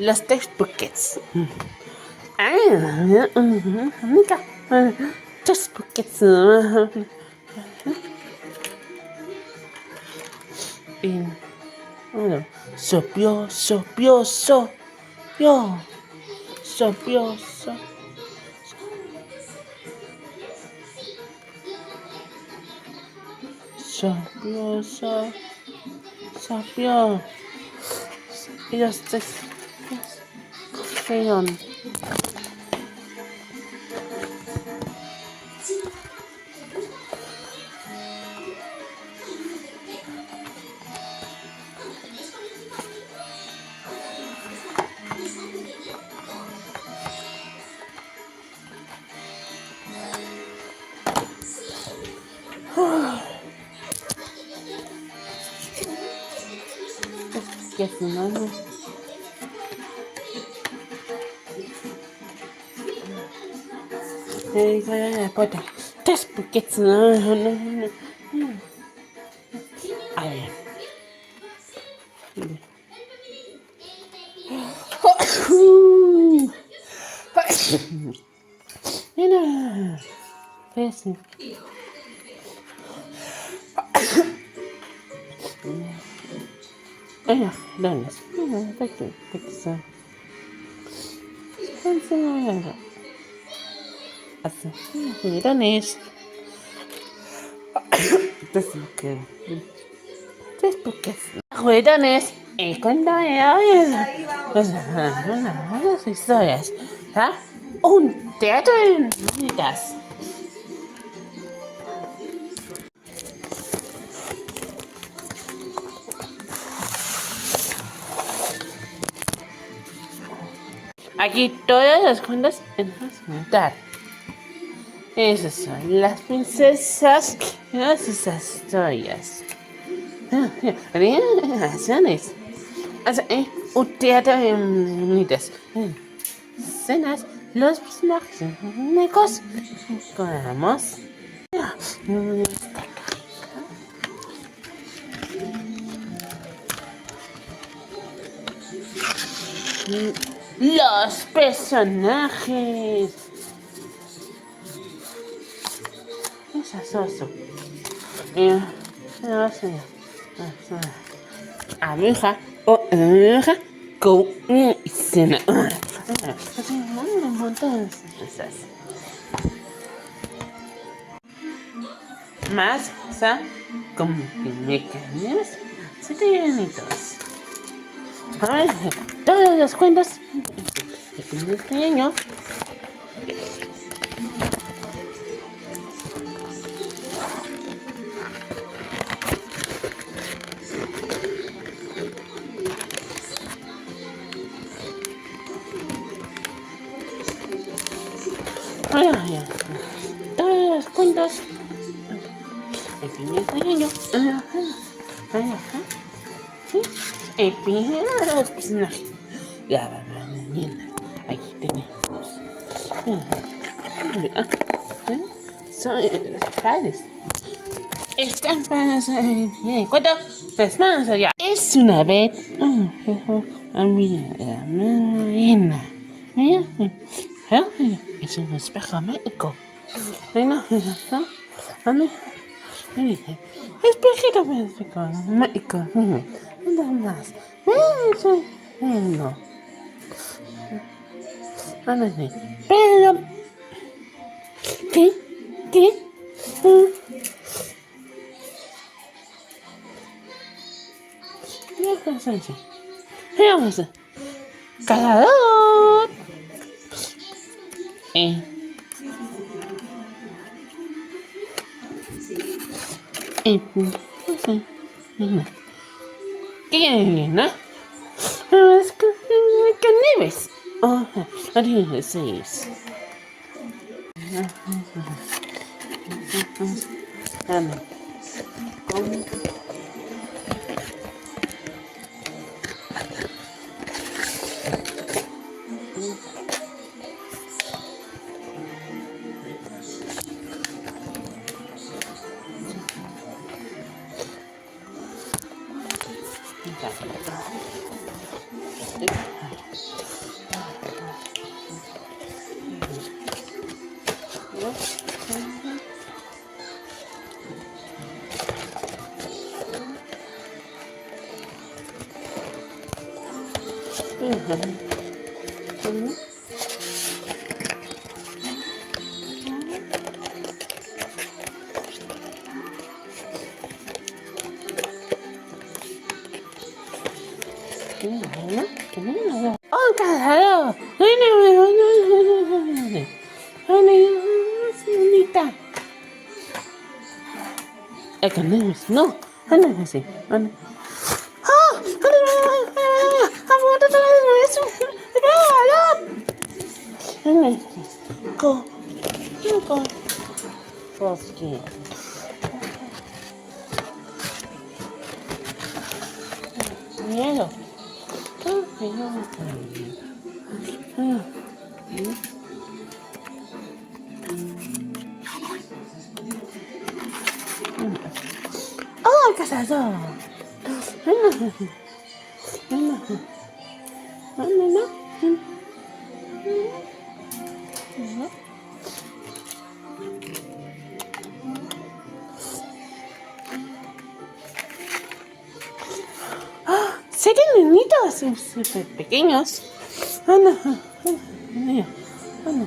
Los textbook kids. Amiga. Textbook kids. Y bueno, sopioso. Yo. Sopioso. Sapio. Y los tres. Feon. ¿Qué es no? Pota. Textbook kids. No. A ver. Mira. Pésimo. ¿Dónde es? Perfecto. Juguetones. Juguetones. Cuéntame las historias. ¿Ah? Un teatro de niñitas. Aquí todas las cuentas en la mitad. Esas son las princesas y las historias. Reacciones. Un teatro en unitas. Escenas, los personajes únicos. Podemos. Los personajes. Esas oso. Abeja o abeja con escena. Un montón de cosas. Más con mecanismos secretos. A ver, todas las cuentas de este año. Todas las cuentas el primer año. El primer personaje. Aquí tenemos. Son padres. Están para ¿cuánto? 3 manos allá. Es una vez. Mira. Es un espejo mágico. Espejito mágico. Nada más. No. Pero. ¿Qué? Vamos a cazador. ¿Qué no? Es que nieves. Adiós, 6. Oh, carajo. Ay, bonita. No, no, sí. Go, go, Frosty. Miedo. Oh, casado. Serían niñitos súper pequeños. Anda, anda, anda.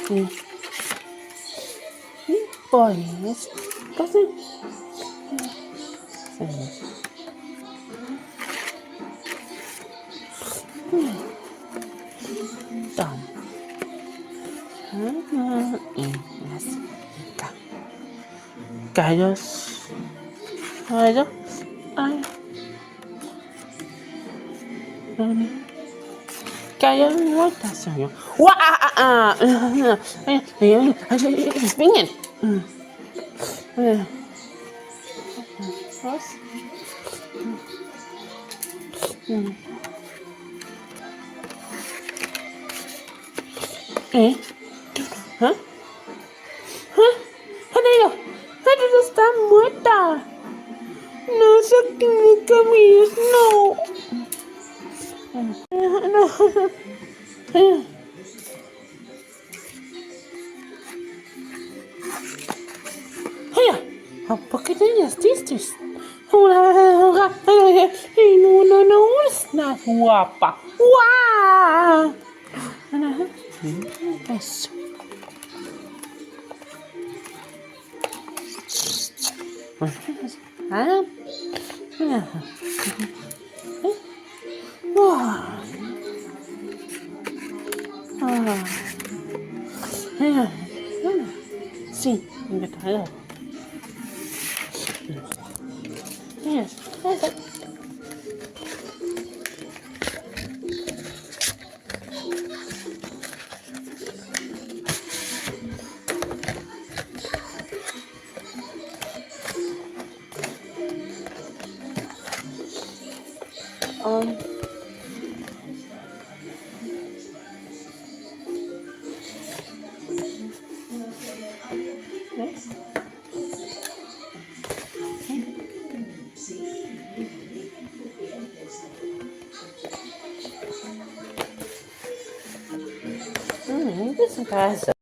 Sí. Pues, casi. Sí. Toma. Y así. Callos. Callos. Ay. Callos no está sueño. ¡Guau! Springen. Was? ¿Ah? ¡Anillo! ¡Anillo está muerta! No sé qué me camines, no. No. ¿Por qué tenías tistis? No es una guapa. ¡Guau! Eso. Ah, sí, me cago. Yes. Yes. ¿Qué se pasa?